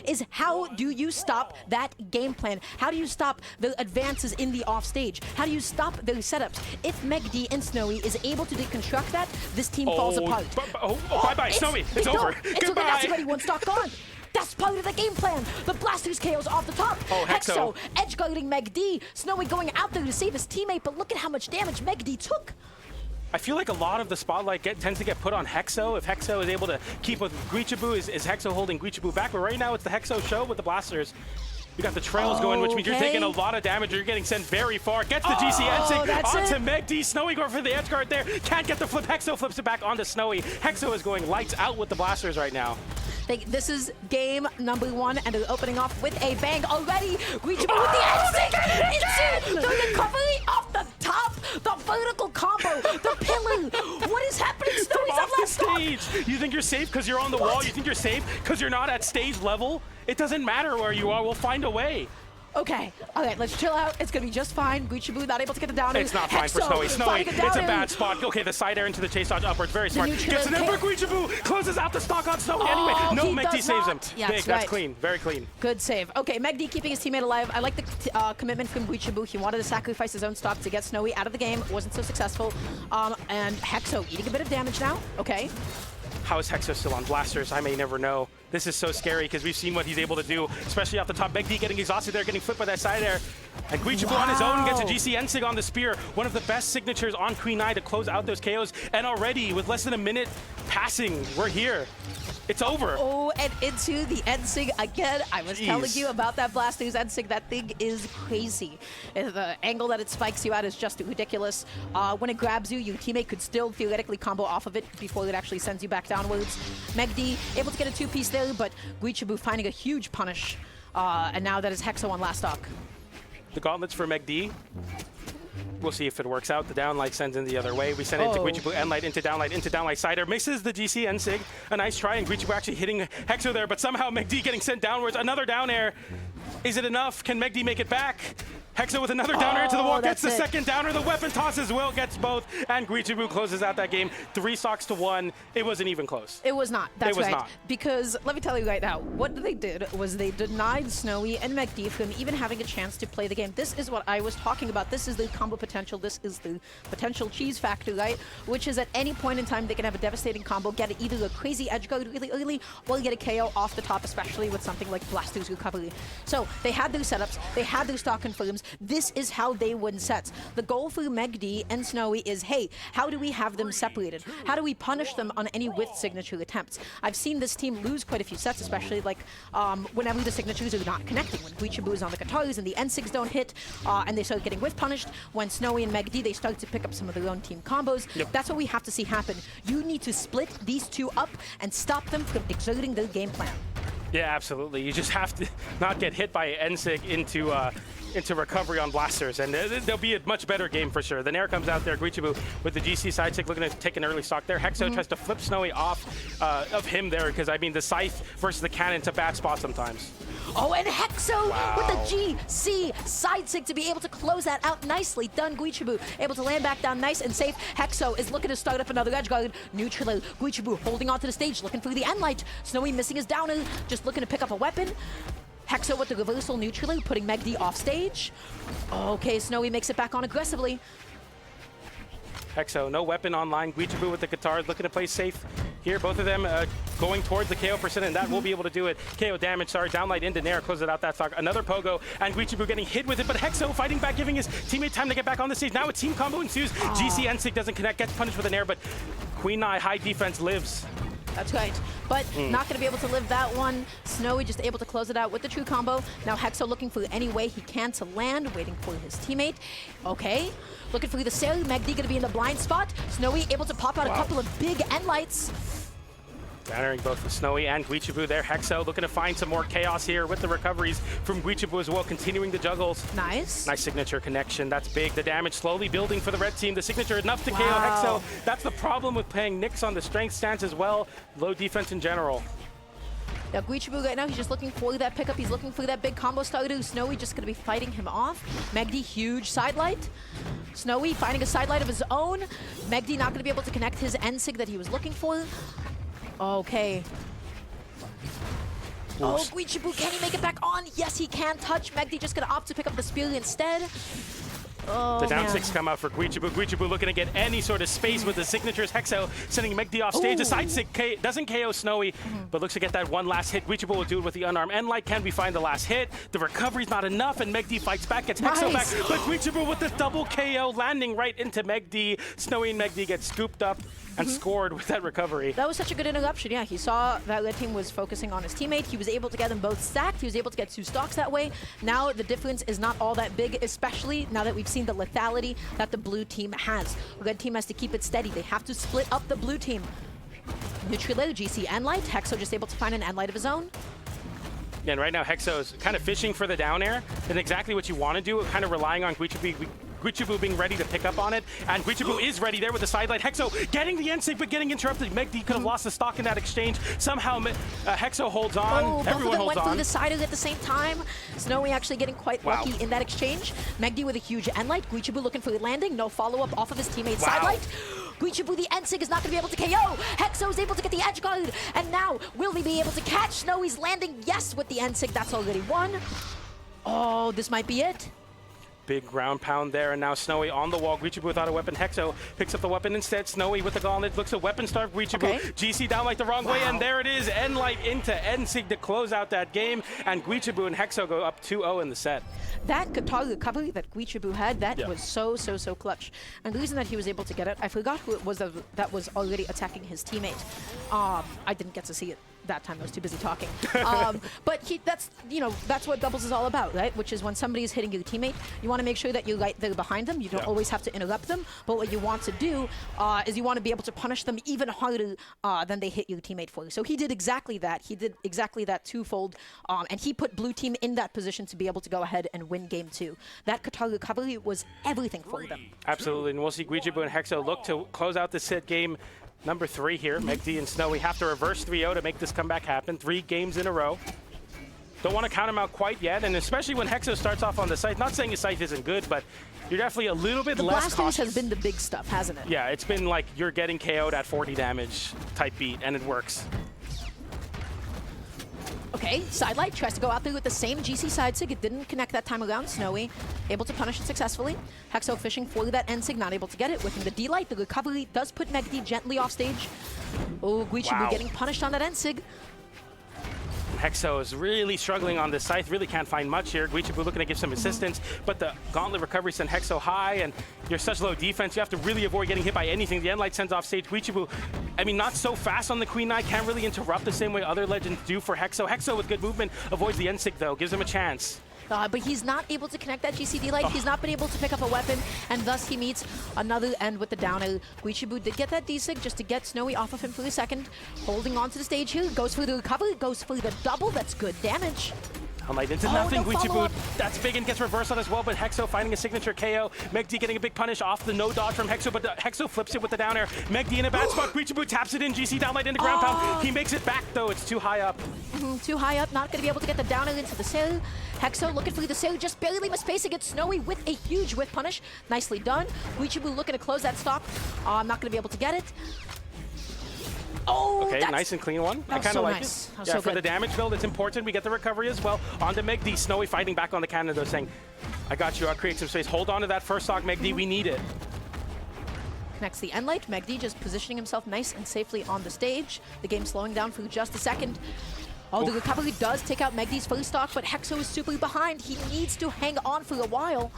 is how do you stop that game plan? How do you stop the advances in the offstage? How do you stop those setups? If MegD and Snowy is able to deconstruct that, this team falls apart. Bye-bye, Snowy. It's over. It's okay, that's already one stock gone. That's part of the game plan. The Blasters KO's off the top. Hexo. Edge guarding MegD. Snowy going out there to save his teammate, but look at how much damage MegD took. I feel like a lot of the spotlight tends to get put on Hexo. If Hexo is able to keep with Guichabou, is Hexo holding Guichabou back? But right now it's the Hexo show with the Blasters. You got the trails going, which means you're taking a lot of damage. You're getting sent very far. Gets the GCN sig onto MegD. Snowy going for the edge guard there. Can't get the flip. Hexo flips it back onto Snowy. Hexo is going lights out with the Blasters right now. This is game number 1, and they're opening off with a bang already. Guichabou with the edge into the recovery off the top. The vertical combo, the pillar. What is happening? Snowy's off the last stage. You think you're safe because you're on the wall? You think you're safe because you're not at stage level? It doesn't matter where you are. We'll find a way. Okay, all right, let's chill out. It's gonna be just fine. Guichabou not able to get the down. It's not fine for Snowy. Snowy, it's a bad spot. Okay, the side air into the chase dodge upwards. Very smart. Gets an air for Guichabou. Closes out the stock on Snowy. Anyway, no, MegD saves him. Yeah, big, that's clean. Very clean. Good save. Okay, MegD keeping his teammate alive. I like the commitment from Guichabou. He wanted to sacrifice his own stock to get Snowy out of the game. Wasn't so successful. And Hexo eating a bit of damage now. Okay. How is Hexo still on Blasters? I may never know. This is so scary because we've seen what he's able to do, especially off the top. MegD getting exhausted there, getting flipped by that side air. And Guichabou on his own gets a GCN sig on the spear. One of the best signatures on Queen Nai to close out those KOs. And already, with less than a minute passing, we're here. It's over. Oh, and into the N-Sig again. I was telling you about that Blasters N-Sig. That thing is crazy. The angle that it spikes you at is just ridiculous. When it grabs you, your teammate could still theoretically combo off of it before it actually sends you back downwards. MegD able to get a 2-piece there, but Guichabou finding a huge punish. And now that is Hexo on last stock. The gauntlets for MegD. We'll see if it works out. The downlight sends in the other way. We send it into Guichabou, N-light into downlight cider. Misses the GCN sig. A nice try, and Guichabou actually hitting Hexo there, but somehow MegD getting sent downwards. Another down air. Is it enough? Can MegD make it back? Hexo with another downer into the wall, gets the second downer. The weapon toss as well, gets both, and Guichabou closes out that game 3 stocks to 1. It wasn't even close. It was not. That's right. Not. Because let me tell you right now, what they did was they denied Snowy and MegD from even having a chance to play the game. This is what I was talking about. This is the combo potential. This is the potential cheese factor, right? Which is at any point in time they can have a devastating combo, get either a crazy edge guard really early, or get a KO off the top, especially with something like Blaster's recovery. So they had their setups, they had their stock confirms. This is how they win sets. The goal for MegD and Snowy is, hey, how do we have them separated? How do we punish them on any with signature attempts? I've seen this team lose quite a few sets, especially like whenever the signatures are not connecting. When Guichabou is on the guitars and the N-Sigs don't hit, and they start getting with punished. When Snowy and MegD, they start to pick up some of their own team combos. That's what we have to see happen. You need to split these two up and stop them from exerting their game plan. Yeah, absolutely. You just have to not get hit by N-Sig into recovery on Blasters, and there'll be a much better game for sure. The Nair comes out there, Guichabou with the GC side stick looking to take an early stock there. Hexo tries to flip Snowy off of him there, because I mean the Scythe versus the Cannon's a bad spot sometimes. Oh, and Hexo with the GC side sig to be able to close that out nicely. Done, Guichabou able to land back down nice and safe. Hexo is looking to start up another edge guard. Neutral, Guichabou holding onto the stage, looking for the N-Light. Snowy missing his downer, just looking to pick up a weapon. Hexo with the reversal neutral, putting MegD off stage. Okay, Snowy makes it back on aggressively. Hexo, no weapon online. Guichabou with the guitar, looking to play safe here. Both of them going towards the KO percent, and that will be able to do it. KO damage, sorry, downlight into Nair, closes out that stock. Another pogo, and Guichabou getting hit with it, but Hexo fighting back, giving his teammate time to get back on the stage. Now a team combo ensues. GC N-Sig doesn't connect, gets punished with an air, but Queen Nai, high defense, lives. That's right, but not going to be able to live that one. Snowy just able to close it out with the true combo. Now Hexo looking for any way he can to land, waiting for his teammate. Okay, looking for the sail. MegD going to be in the blind spot. Snowy able to pop out a couple of big N-Lights. Countering both Snowy and Guichabou there. Hexo looking to find some more chaos here with the recoveries from Guichabou as well, continuing the juggles. Nice. Nice signature connection. That's big. The damage slowly building for the red team. The signature enough to KO Hexo. That's the problem with playing Nyx on the strength stance as well. Low defense in general. Now Guichabou right now, he's just looking for that pickup. He's looking for that big combo starter. Snowy just going to be fighting him off. MegD, huge sidelight. Snowy finding a sidelight of his own. MegD not going to be able to connect his N-Sig that he was looking for. Okay. Oh, Guichabou, can he make it back on? Yes, he can touch. MegD just gonna opt to pick up the spear instead. Oh, the down man. 6 come out for Guichabou. Guichabou looking to get any sort of space with the signatures. Hexo sending MegD off stage. The side sig doesn't KO Snowy, but looks to get that one last hit. Guichabou will do it with the unarmed Enlight. Can we find the last hit? The recovery's not enough, and MegD fights back, gets Hexo back. But Guichabou with the double KO, landing right into MegD. Snowy and MegD get scooped up and scored with that recovery. That was such a good interruption. Yeah, he saw that red team was focusing on his teammate. He was able to get them both stacked. He was able to get 2 stocks that way. Now the difference is not all that big, especially now that we've seen the lethality that the blue team has. Red team has to keep it steady. They have to split up the blue team. Neutral GC Enlight. Hexo just able to find an Enlight of his own. Yeah, and right now Hexo's kind of fishing for the down air, and exactly what you want to do, kind of relying on Guichabou being ready to pick up on it, and Guichabou is ready there with the sidelight. Hexo getting the NSIG, but getting interrupted. MegD could have lost the stock in that exchange. Somehow Hexo holds on. Oh, both Everyone of them holds went on. through the side at the same time. Snowy actually getting quite lucky in that exchange. MegD with a huge Enlight. Guichabou looking for the landing. No follow-up off of his teammate's sidelight. Guichabou, the NSIG is not going to be able to KO. Hexo is able to get the edge guard, and now will he be able to catch Snowy's landing? Yes, with the NSIG, that's already won. Oh, this might be it. Big ground pound there, and now Snowy on the wall. Guichabou without a weapon. Hexo picks up the weapon instead. Snowy with the gauntlet looks a weapon starved Guichabou. GC down like the wrong way, and there it is. Enlight into NSIG to close out that game, and Guichabou and Hexo go up 2-0 in the set. That guitar recovery that Guichabou had, that was so clutch. And the reason that he was able to get it, I forgot who it was that was already attacking his teammate. I didn't get to see it that time. I was too busy talking. But that's what doubles is all about, right? Which is when somebody is hitting your teammate, you want to make sure that you're right there behind them. You don't always have to interrupt them. But what you want to do is you want to be able to punish them even harder than they hit your teammate for. So he did exactly that. He did exactly that twofold. And he put blue team in that position to be able to go ahead and win game 2. That guitar recovery was everything for them. Absolutely. And we'll see Guichabou and Hexo look to close out the set game number 3 here. MegD and Snowy have to reverse 3-0 to make this comeback happen. 3 games in a row. Don't want to count him out quite yet, and especially when Hexo starts off on the scythe. Not saying his scythe isn't good, but you're definitely a little bit less cautious. Has been the big stuff, hasn't it? Yeah, it's been like you're getting KO'd at 40 damage type beat, and it works. Okay, sidelight tries to go out there with the same GC side sig. It didn't connect that time around. Snowy able to punish it successfully. Hexo fishing for that N sig, not able to get it. With the D-light, the recovery does put MegD gently off stage. Oh, Guichabou getting punished on that N sig. Hexo is really struggling on this scythe, really can't find much here. Guichabou looking to give some assistance, but the gauntlet recovery sent Hexo high, and you're such low defense, you have to really avoid getting hit by anything. The Enlight sends off stage. Guichabou, I mean, not so fast on the Queen Knight, can't really interrupt the same way other legends do for Hexo. Hexo with good movement avoids the N-Sig though, gives him a chance. But he's not able to connect that GCD light. He's not been able to pick up a weapon, and thus he meets another end with the downer. Guichabou did get that D-Sig just to get Snowy off of him for a second. Holding on to the stage here, goes for the recovery, goes for the double. That's good damage. Enlight into nothing. Guichabou, that's big and gets reversed on as well, but Hexo finding a signature KO. MegD getting a big punish off the no dodge from Hexo, but Hexo flips it with the down air. MegD in a bad spot. Guichabou taps it in. GC downlight into ground pound. He makes it back though. It's too high up. Too high up. Not going to be able to get the down air into the sail. Hexo looking for the sail, just barely misspacing it. Snowy with a huge whiff punish. Nicely done. Guichabou looking to close that stock. Not going to be able to get it. Oh, okay, nice and clean one. I kind of like it. Yeah, for the damage build, it's important. We get the recovery as well. On to MegD. Snowy fighting back on the cannon though, saying, I got you, I'll create some space. Hold on to that first stock, MegD, we need it. Connects the Enlight. MegD just positioning himself nice and safely on the stage. The game slowing down for just a second. The recovery does take out MegD's first stock, but Hexo is super behind. He needs to hang on for a while.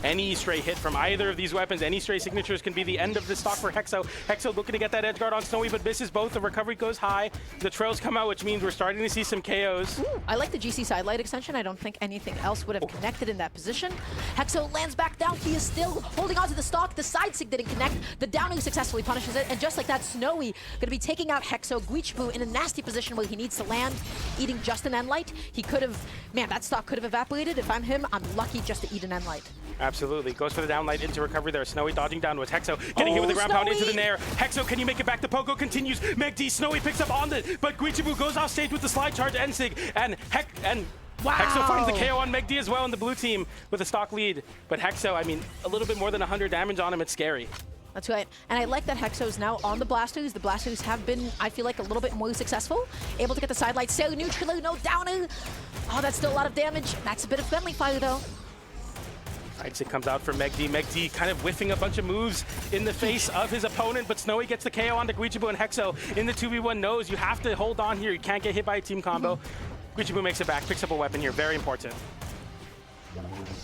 Any stray hit from either of these weapons, any stray signatures can be the end of the stock for Hexo. Hexo looking to get that edge guard on Snowy, but misses both. The recovery goes high. The trails come out, which means we're starting to see some KOs. I like the GC sidelight extension. I don't think anything else would have connected in that position. Hexo lands back down. He is still holding on to the stock. The side sig didn't connect. The downer successfully punishes it. And just like that, Snowy going to be taking out Hexo. Guichabou in a nasty position where he needs to land, eating just an Enlight. He could have, man, that stock could have evaporated. If I'm him, I'm lucky just to eat an Enlight. Absolutely. Goes for the downlight into recovery there. Snowy dodging down with Hexo. Getting hit with the ground pound into the nair. Hexo, can you make it back? The Pogo continues. MegD, Snowy picks up on it, but Guichabou goes off stage with the slide charge N-Sig. And Hexo finds the KO on MegD as well in the blue team with a stock lead. But Hexo, I mean, a little bit more than 100 damage on him. It's scary. That's right. And I like that Hexo is now on the Blasters. The Blasters have been, I feel like, a little bit more successful. Able to get the sidelight. So neutral, no downer. Oh, that's still a lot of damage. That's a bit of friendly fire, though. It comes out for MegD. MegD kind of whiffing a bunch of moves in the face of his opponent, but Snowy gets the KO onto Guichabou, and Hexo in the 2v1 knows you have to hold on here. You can't get hit by a team combo. Guichabou makes it back, picks up a weapon here. Very important.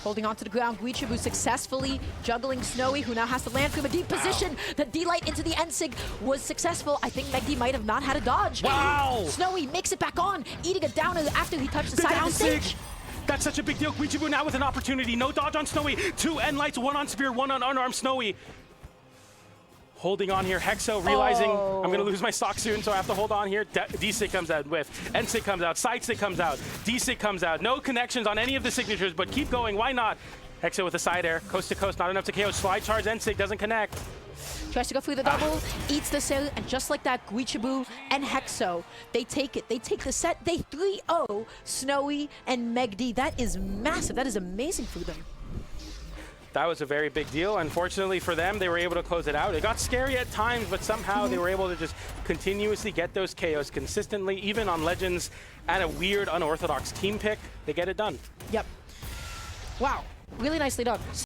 Holding on to the ground, Guichabou successfully juggling Snowy, who now has to land from a deep position. The D-Light into the Ensig was successful. I think MegD might have not had a dodge. Wow! Snowy makes it back on, eating a downer after he touched the side of the stage. That's such a big deal. Guichabou now with an opportunity. No dodge on Snowy. 2 N-Lights, 1 on Spear, 1 on unarmed Snowy. Holding on here. Hexo realizing I'm going to lose my stock soon, so I have to hold on here. D-Sig comes out with. N-Sig comes out. Side-Sig comes out. D-Sig comes out. No connections on any of the signatures, but keep going. Why not? Hexo with a side air. Coast to coast. Not enough to KO. Slide charge. N-Sig doesn't connect. Tries to go through the double, eats the cell, and just like that, Guichabou and Hexo, they take it. They take the set. They 3-0 Snowy and MegD. That is massive. That is amazing for them. That was a very big deal. Unfortunately for them, they were able to close it out. It got scary at times, but somehow they were able to just continuously get those KOs consistently, even on Legends and a weird, unorthodox team pick. They get it done. Yep. Wow. Really nicely done.